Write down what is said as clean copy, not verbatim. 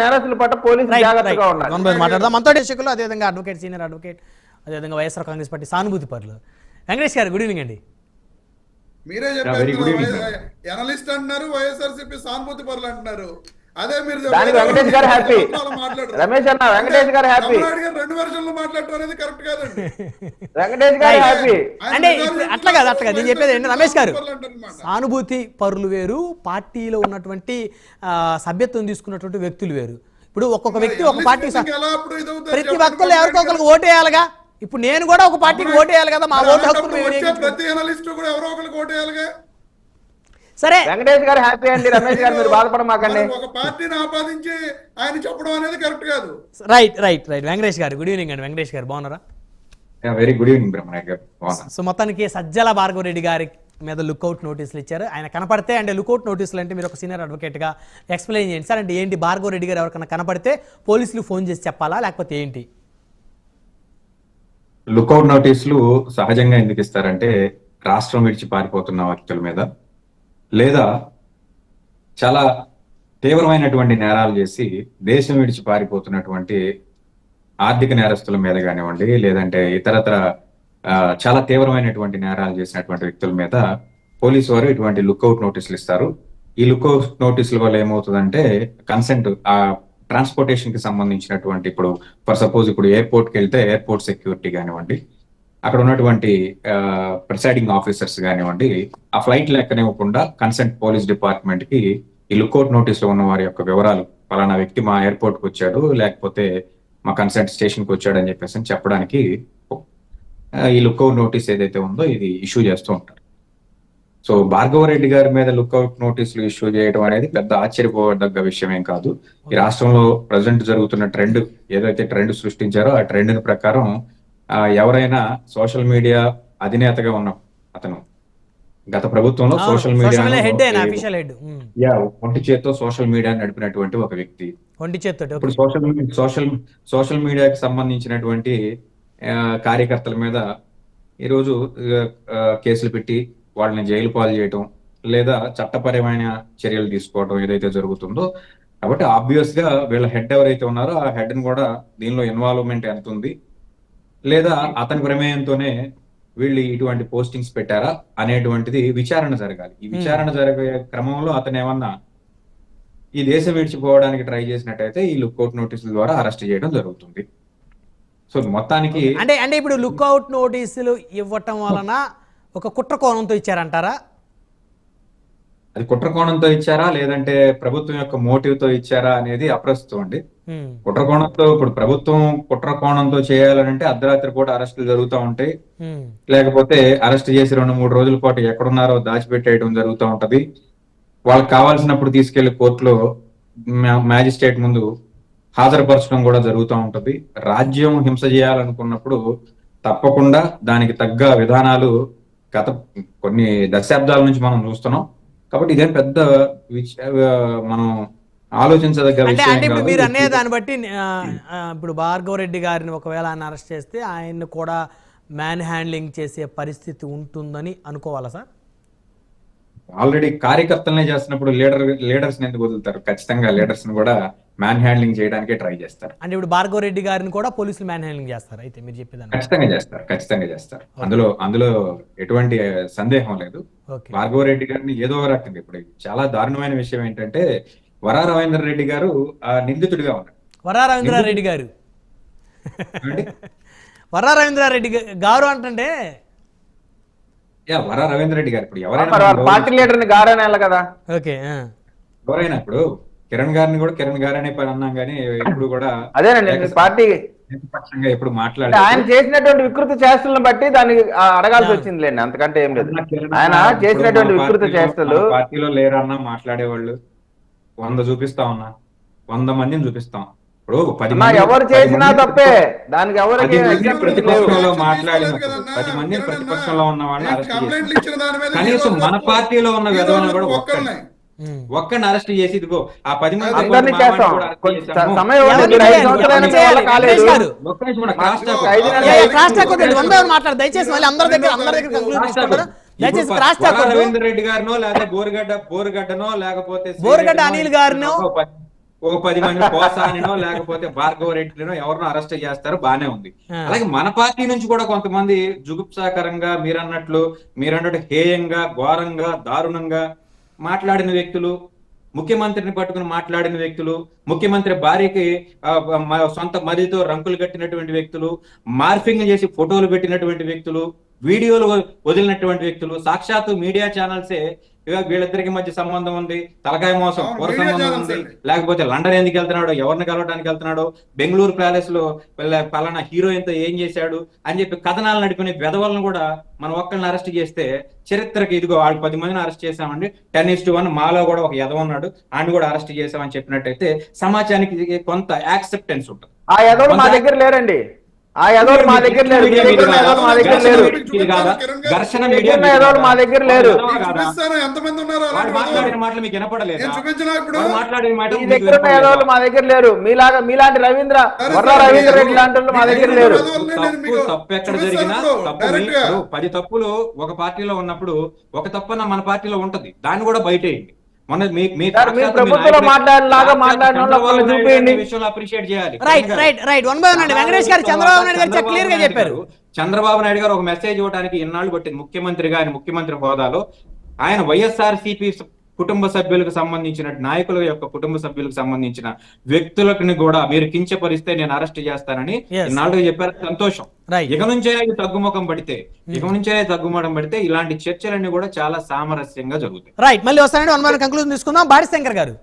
నేరస్తుల పట్ల పోలీసులు జాగ్రత్తగా ఉన్నారు. మాట్లాడదాం మనతో శిక్షకులు, అదేవిధంగా అడ్వకేట్, సీనియర్ అడ్వకేట్, అదేవిధంగా వైఎస్ఆర్ కాంగ్రెస్ పార్టీ సానుభూతి పరులు వెంకటేష్ గారు, గుడ్ ఈవినింగ్ అండి. మీరే చెప్పారు ఎనలిస్ట్ అంటున్నారు, వైఎస్ఆర్సీపీ సానుభూతి పరులు అంటున్నారు. అదే మీరు వెంకటేష్ గారు హ్యాపీ, రమేష్ అన్న వెంకటేష్ గారు హ్యాపీ, 2 వెర్షన్లు మాట్లాడటం అనేది కరెక్ట్ కాదండి. వెంకటేష్ గారు హ్యాపీ అంటే అట్లా కాదు నేను చెప్పేది ఏంటి రమేష్ గారు, సానుభూతి పరులు వేరు, పార్టీలో ఉన్నటువంటి సభ్యత్వం తీసుకున్నటువంటి వ్యక్తులు వేరు. ఇప్పుడు ఒక్కొక్క వ్యక్తి ఒక పార్టీ, ప్రతి ఒక్కళ్ళు ఎవరికొకరికి ఓటేయాలిగా. ఇప్పుడు నేను కూడా ఒక పార్టీకి ఓటేయాలి కదా, మా ఓటు హక్కు ప్రతి అనలిస్ట్ కూడా ఎవరో ఒకరికి ఓటేయాలిగా. సరే వెంకటేష్ గారు హ్యాపీ అండి, రమేష్ గారు మీరు బాధపడమాకండి. ఒక పార్టీని ఆపాదించి ఆయన చెప్పడం అనేది కరెక్ట్ కాదు. రైట్ రైట్ రైట్ వెంకటేష్ గారు, గుడ్ ఈవినింగ్ అండి. వెంకటేష్ గారు బాగున్నారా? వెరీ గుడ్ ఈవినింగ్ బ్రహ్మనాయక్ గారు. సో మొత్తానికి సజ్జల భార్గవ రెడ్డి గారి మీద లుక్అవుట్ నోటీసులు ఇచ్చారు. ఆయన కనపడితే, అంటే లుక్అవుట్ నోటీసులు అంటే మీరు ఒక సీనియర్ అడ్వకేట్గా ఎక్స్ప్లెయిన్ చేయండి సార్. అంటే ఏంటి, భార్గవ రెడ్డి గారు ఎవరికైనా కనపడితే పోలీసులు ఫోన్ చేసి చెప్పాలా, లేకపోతే ఏంటి? లుక్అవుట్ నోటీసులు సహజంగా ఎందుకు ఇస్తారంటే, రాష్ట్రం విడిచి పారిపోతున్న వ్యక్తుల మీద, లేదా చాలా తీవ్రమైనటువంటి నేరాలు చేసి దేశం విడిచి పారిపోతున్నటువంటి ఆర్థిక నేరస్తుల మీద కానివ్వండి, లేదంటే ఇతరత్ర చాలా తీవ్రమైనటువంటి నేరాలు చేసినటువంటి వ్యక్తుల మీద పోలీసు వారు ఇటువంటి లుక్అవుట్ నోటీసులు ఇస్తారు. ఈ లుక్అవుట్ నోటీసుల వల్ల ఏమవుతుందంటే, కన్సెంట్ ఆ ట్రాన్స్పోర్టేషన్ కి సంబంధించినటువంటి, ఇప్పుడు ఫర్ సపోజ్ ఇప్పుడు ఎయిర్పోర్ట్ కి వెళ్తే ఎయిర్పోర్ట్ సెక్యూరిటీ కానివ్వండి, అక్కడ ఉన్నటువంటి ప్రిసైడింగ్ ఆఫీసర్స్ కానివ్వండి, ఆ ఫ్లైట్ లెక్కనివ్వకుండా కన్సెంట్ పోలీస్ డిపార్ట్మెంట్ కి ఈ లుక్అవుట్ నోటీసులో ఉన్న వారి యొక్క వివరాలు, ఫలానా వ్యక్తి మా ఎయిర్పోర్ట్ కి వచ్చాడు, లేకపోతే మా కన్సెంట్ స్టేషన్ కి వచ్చాడు అని చెప్పేసి చెప్పడానికి ఈ లుక్అవుట్ నోటీస్ ఏదైతే ఉందో ఇది ఇష్యూ చేస్తూ ఉంటారు. సో భార్గవ రెడ్డి గారి మీద లుక్అవుట్ నోటీసులు ఇష్యూ చేయడం అనేది పెద్ద ఆశ్చర్యపోదగ్గ విషయం ఏం కాదు. ఈ రాష్ట్రంలో ప్రజెంట్ జరుగుతున్న ట్రెండ్, ఏదైతే ట్రెండ్ సృష్టించారో ఆ ట్రెండ్ ప్రకారం ఎవరైనా సోషల్ మీడియా అధినేతగా ఉన్న అతను, గత ప్రభుత్వంలో సోషల్ మీడియా ఒంటి చేత్తో సోషల్ మీడియా నడిపినటువంటి ఒక వ్యక్తి, ఇప్పుడు సోషల్ మీడియాకి సంబంధించినటువంటి కార్యకర్తల మీద ఈరోజు కేసులు పెట్టి వాళ్ళని జైలు పాలు చేయటం, లేదా చట్టపరమైన చర్యలు తీసుకోవడం ఏదైతే జరుగుతుందో, కాబట్టి ఆబ్వియస్ గా వీళ్ళ హెడ్ ఎవరైతే ఉన్నారో ఆ హెడ్ ని కూడా దీనిలో ఇన్వాల్వ్మెంట్ ఎంత ఉంది, లేదా అతని ప్రమేయంతోనే వీళ్ళు ఇటువంటి పోస్టింగ్స్ పెట్టారా అనేటువంటిది విచారణ జరగాలి. ఈ విచారణ జరిగే క్రమంలో అతను ఏమన్నా ఈ దేశం విడిచిపోవడానికి ట్రై చేసినట్టయితే ఈ లుక్అవుట్ నోటీసుల ద్వారా అరెస్ట్ చేయడం జరుగుతుంది. సో మొత్తానికి అంటే ఇప్పుడు లుక్అవుట్ నోటీసులు ఇవ్వటం వలన ఒక కుట్ర కోణంతో ఇచ్చారంటారా? అది కుట్ర కోణంతో ఇచ్చారా, లేదంటే ప్రభుత్వం యొక్క మోటివ్ తో ఇచ్చారా అనేది అప్రస్తుతం అండి. కుట్ర కోణంతో, ఇప్పుడు ప్రభుత్వం కుట్ర కోణంతో చేయాలంటే అర్ధరాత్రి పూట అరెస్టులు జరుగుతూ ఉంటాయి, లేకపోతే అరెస్ట్ చేసి 2-3 రోజుల పాటు ఎక్కడున్నారో దాచిపెట్టేయడం జరుగుతూ ఉంటది. వాళ్ళకి కావాల్సినప్పుడు తీసుకెళ్లి కోర్టులో మ్యాజిస్ట్రేట్ ముందు హాజరుపరచడం కూడా జరుగుతూ ఉంటది. రాజ్యం హింస చేయాలనుకున్నప్పుడు తప్పకుండా దానికి తగ్గ విధానాలు గత కొన్ని దశాబ్దాల నుంచి మనం చూస్తున్నాం. కాబట్టి ఇదేం పెద్ద మనం ఆలోచించదగ్గ అంటే ఇప్పుడు మీరు అనే దాన్ని బట్టి ఇప్పుడు భార్గవ రెడ్డి గారిని ఒకవేళ ఆయన అరెస్ట్ చేస్తే ఆయన్ని కూడా మ్యాన్ హ్యాండ్లింగ్ చేసే పరిస్థితి ఉంటుందని అనుకోవాలా సార్? ఆల్రెడీ కార్యకర్తలనే చేస్తున్నప్పుడు లీడర్స్ ఎందుకు వదులుతారు? ఖచ్చితంగా లీడర్స్ ని కూడా మ్యాన్ హ్యాండ్లింగ్ చేయడానికే ట్రై చేస్తారు. అంటే ఇప్పుడు భార్గవ రెడ్డి గారిని కూడా పోలీసులు మ్యాన్ హ్యాండ్లింగ్ చేస్తారు అయితే మీరు చెప్పేదాన్ని? ఖచ్చితంగా చేస్తారు. అందులో ఎటువంటి సందేహం లేదు. భార్గవ రెడ్డి గారిని ఏదో రకంగా, ఇప్పుడు చాలా దారుణమైన విషయం ఏంటంటే, వరా రవీంద్ర రెడ్డి గారు నిందితుడిగా ఉన్నారు. వరా రవీంద్రారెడ్డి గారు వరా రవీంద్రారెడ్డి గారు అంటే వరా రవీంద్ర రెడ్డి గారు ఇప్పుడు ఎవరైనా పార్టీ లీడర్ని గారనే కదా. ఓకే, ఎవరైనా ఇప్పుడు కిరణ్ గారిని కూడా కిరణ్ గారు అనే పని అన్నాం, కానీ ఎప్పుడు కూడా అదేనండి పార్టీ పక్షంగా ఎప్పుడు మాట్లాడారు. ఆయన చేసినటువంటి వికృత చేష్టలను బట్టి దానికి అడగాల్సి వచ్చింది లేండి, అంతకంటే ఏం లేదు. ఆయన చేసినటువంటి వికృత చేష్టలు పార్టీలో లేరన్నా మాట్లాడేవాళ్ళు 100 చూపిస్తా ఉన్నా, 100 మందిని చూపిస్తాం. ఇప్పుడు 10 ఎవరు చేసినా తప్పే, దానికి ఎవరికి ప్రతిపక్షంలో మాట్లాడిన 10 మందిని ప్రతిపక్షంలో ఉన్న వాళ్ళని అరెస్ట్ చేసి, కనీసం మన పార్టీలో ఉన్న విధవలను కూడా ఒక్కడిని అరెస్ట్ చేసి ఇదిగో ఆ 10 మంది రవీంద్ర రెడ్డి గారినో, లేదా బోరుగడ్డనో, లేకపోతే బోరుగడ్డ అనిల్ గారినో, ఓ 10 మంది కోసానినో లేకపోతే భార్గవ రెడ్డినో ఎవరినో అరెస్ట్ చేస్తారు, బానే ఉంది. అలాగే మన పార్టీ నుంచి కూడా కొంతమంది జుగుప్సాకరంగా మీరన్నట్టు హేయంగా, ఘోరంగా, దారుణంగా మాట్లాడిన వ్యక్తులు, ముఖ్యమంత్రిని పట్టుకుని మాట్లాడిన వ్యక్తులు, ముఖ్యమంత్రి భార్యకి సొంత మదితో రంకులు కట్టినటువంటి వ్యక్తులు, మార్ఫింగ్ చేసి ఫోటోలు పెట్టినటువంటి వ్యక్తులు, వీడియోలు వదిలినటువంటి వ్యక్తులు, సాక్షాత్తు మీడియా ఛానల్సే వీళ్ళిద్దరికి మధ్య సంబంధం ఉంది, తలకాయ మోసం పూర సంబంధం ఉంది, లేకపోతే లండన్ ఎందుకు వెళ్తున్నాడో, ఎవరిని కలవడానికి వెళ్తున్నాడో, బెంగళూరు ప్యాలెస్ లో పలానా హీరోయిన్ తో ఏం చేశాడు అని చెప్పి కథనాలు నడిపిన వెధవలను కూడా మనం ఒక్కరిని అరెస్ట్ చేస్తే చరిత్రకి ఇదిగో వాళ్ళు 10 మందిని అరెస్ట్ చేశామండి, 10:1 మాలో కూడా ఒక ఎదవ ఉన్నాడు, ఆయన కూడా అరెస్ట్ చేశామని చెప్పినట్టయితే సమాజానికి కొంత యాక్సెప్టెన్స్ ఉంటుంది. ఆ ఎదవలు మా దగ్గర లేరండి, ఆ ఎదవలు మా దగ్గర లేరు, మీ దగ్గర ఉన్న ఎదవలు మా దగ్గర లేరు, ఘర్షణ ఎదవలు మా దగ్గర లేరు. ఎంతమంది ఉన్నారు మాట్లాడిన మాటలు మీకు వినపడలేదు, చూపించిన ఇప్పుడు మాట్లాడిన మాట మీ దగ్గర ఉన్న ఎదవలు మా దగ్గర లేరు, మీలాంటి వర్ర రవీంద్ర రెడ్డి లాంటి వాళ్ళు మా దగ్గర లేరు. తప్పు ఎక్కడ జరిగినా తప్పు 10 తప్పులు ఒక పార్టీలో ఉన్నప్పుడు ఒక తప్పన మన పార్టీలో ఉంటది, దాన్ని కూడా బయటేయండి. ప్రభుత్వంలో మాట్లాడిన విషయంలో అప్రిషియేట్ చేయాలి. రైట్ 1 by 1 అండి. వెంకటేష్ గారు చంద్రబాబు నాయుడు గారు క్లియర్ గా చెప్పారు. చంద్రబాబు నాయుడు గారు ఒక మెసేజ్ ఇవ్వడానికి ఇన్నాళ్ళు పట్టింది. ముఖ్యమంత్రిగా ఆయన ముఖ్యమంత్రి హోదాలో ఆయన వైఎస్ఆర్సీపీ కుటుంబ సభ్యులకు సంబంధించిన నాయకుల యొక్క కుటుంబ సభ్యులకు సంబంధించిన వ్యక్తులకు కూడా మీరు కించపరిస్తే నేను అరెస్ట్ చేస్తానని ఇన్నాళ్ళుగా చెప్పారు. సంతోషం. ఇక నుంచే తగ్గుముఖం పడితే ఇలాంటి చర్చలన్నీ కూడా చాలా సామరస్యంగా జరుగుతాయి. రైట్, మళ్ళీ వస్తానండి. 1 by 1 కంక్లూజన్ తీసుకుందాం. బాడి శంకర్ గారు